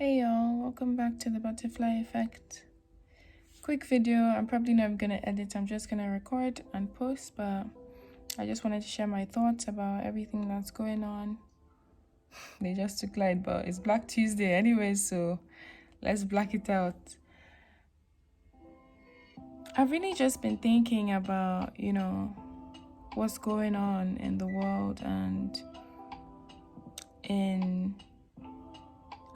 Hey y'all, welcome back to the Butterfly Effect. Quick video, I'm probably not gonna edit, I'm just gonna record and post, but I just wanted to share my thoughts about everything that's going on. They just took light, but it's Black Tuesday anyway, so let's black it out. I've really just been thinking about, what's going on in the world and in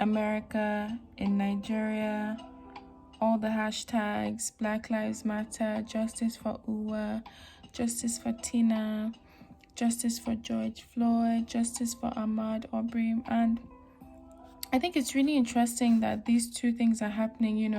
America, in Nigeria, all the hashtags, Black Lives Matter, Justice for Uwa, Justice for Tina, Justice for George Floyd, Justice for Ahmaud Arbery. And I think it's really interesting that these two things are happening.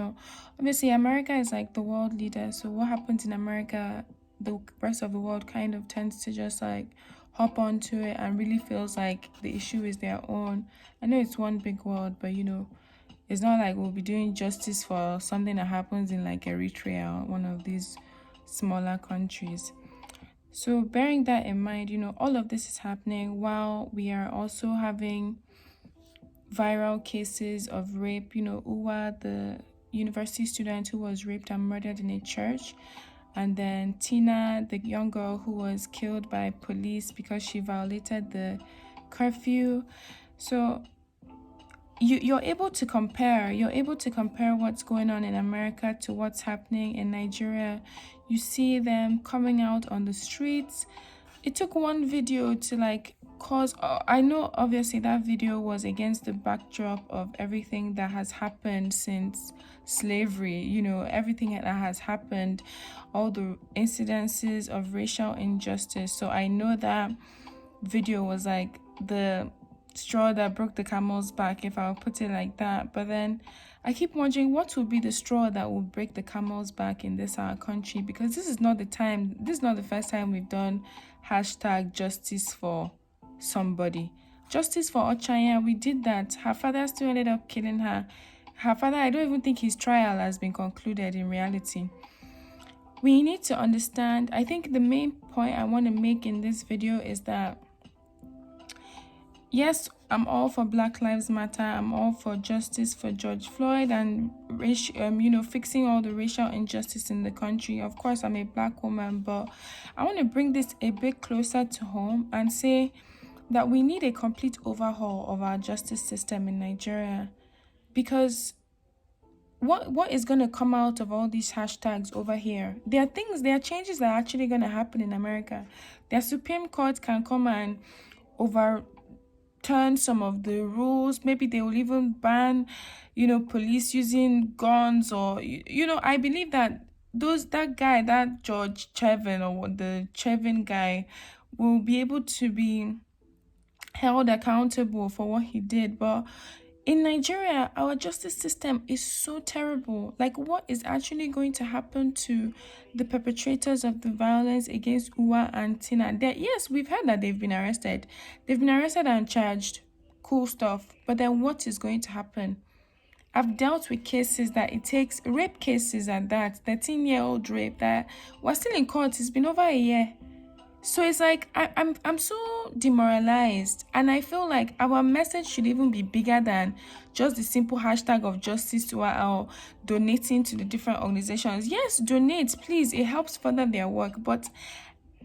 Obviously America is like the world leader. So what happens in America, the rest of the world kind of tends to just like hop onto it and really feels like the issue is their own. I know it's one big world, but it's not like we'll be doing justice for something that happens in like Eritrea or one of these smaller countries. So bearing that in mind, all of this is happening while we are also having viral cases of rape. Uwa, the university student who was raped and murdered in a church, and then Tina, the young girl who was killed by police because she violated the curfew. So you're able to compare what's going on in America to what's happening in Nigeria. You see them coming out on the streets. It took one video to like cause I know obviously that video was against the backdrop of everything that has happened since slavery, everything that has happened, all the incidences of racial injustice. So I know that video was like the straw that broke the camel's back, if I'll put it like that. But then I keep wondering what will be the straw that will break the camel's back in this our country, because this is not the first time we've done hashtag justice for somebody. Justice for Ochanya, we did that. Her father still ended up killing her. Her father, I don't even think his trial has been concluded in reality. We need to understand, I think the main point I want to make in this video is that yes, I'm all for Black Lives Matter. I'm all for justice for George Floyd and fixing all the racial injustice in the country. Of course, I'm a Black woman, but I want to bring this a bit closer to home and say that we need a complete overhaul of our justice system in Nigeria, because what is going to come out of all these hashtags over here? There are changes that are actually going to happen in America. Their Supreme Court can come and overturn some of the rules. Maybe they will even ban, police using guns, or I believe that that George Chevin, or the Chevin guy, will be able to be held accountable for what he did. But in Nigeria, our justice system is so terrible. Like, what is actually going to happen to the perpetrators of the violence against Uwa and Tina? Yes, we've heard that they've been arrested. They've been arrested and charged. Cool stuff. But then what is going to happen? I've dealt with cases that it takes, rape cases at that, 13-year-old rape, that we're still in court. It's been over a year. So it's like I'm so demoralized, and I feel like our message should even be bigger than just the simple hashtag of justice to our donating to the different organizations. Yes, donate, please. It helps further their work, but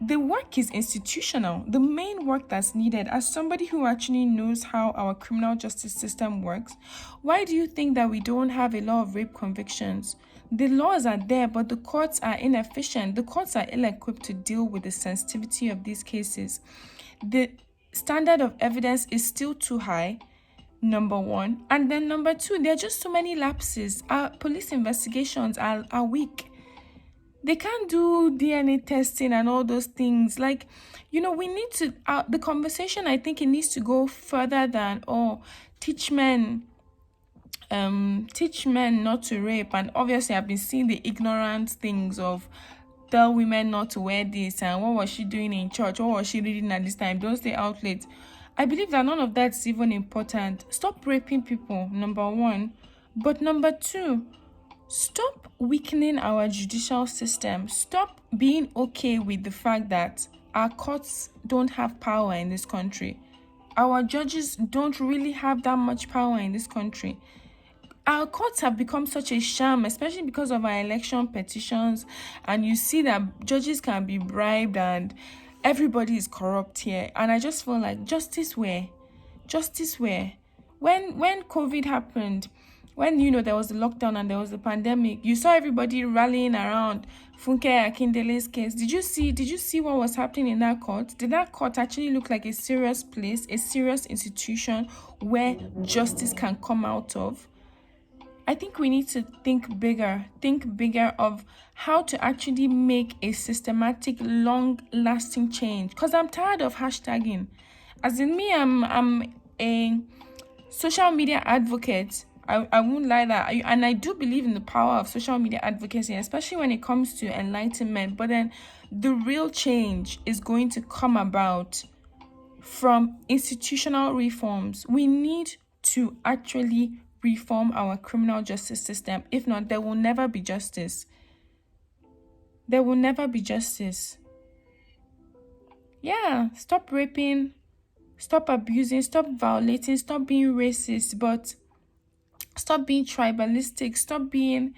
the work is institutional. The main work that's needed, as somebody who actually knows how our criminal justice system works, why do you think that we don't have a lot of rape convictions? The laws are there, but the courts are inefficient. The courts are ill-equipped to deal with the sensitivity of these cases. The standard of evidence is still too high, number one. And then number two, there are just so many lapses. Our police investigations are weak. They can't do DNA testing and all those things. Like, we need to, the conversation, I think it needs to go further than, teach men not to rape. And obviously I've been seeing the ignorant things of tell women not to wear this, and what was she doing in church, what was she reading at this time, don't stay out late. I believe that none of that's even important. Stop raping people, number one. But number two, stop weakening our judicial system. Stop being okay with the fact that our courts don't have power in this country. Our judges don't really have that much power in this country. Our courts have become such a sham, especially because of our election petitions, and you see that judges can be bribed and everybody is corrupt here. And I just feel like justice where? Justice where? When COVID happened, when there was the lockdown and there was the pandemic, you saw everybody rallying around Funke Akindele's case. Did you see what was happening in that court? Did that court actually look like a serious place, a serious institution where justice can come out of? I think we need to think bigger of how to actually make a systematic, long-lasting change. Because I'm tired of hashtagging. As in me, I'm a social media advocate. I won't lie that. And I do believe in the power of social media advocacy, especially when it comes to enlightenment. But then the real change is going to come about from institutional reforms. We need to actually reform our criminal justice system. If not, there will never be justice. There will never be justice. Yeah, stop raping, stop abusing, stop violating, stop being racist, but stop being tribalistic, stop being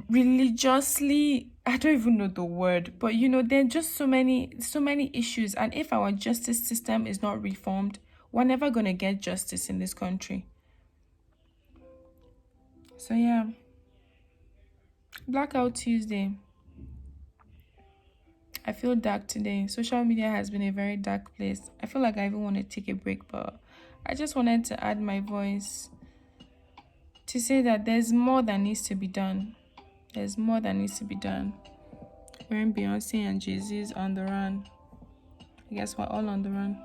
religiously, I don't even know the word, but there are just so many issues. And if our justice system is not reformed, we're never going to get justice in this country. So yeah, Blackout Tuesday. I feel dark today. Social media has been a very dark place. I feel like I even want to take a break, but I just wanted to add my voice to say that there's more that needs to be done. There's more that needs to be done. When Beyonce and Jay-Z's on the run, I guess we're all on the run.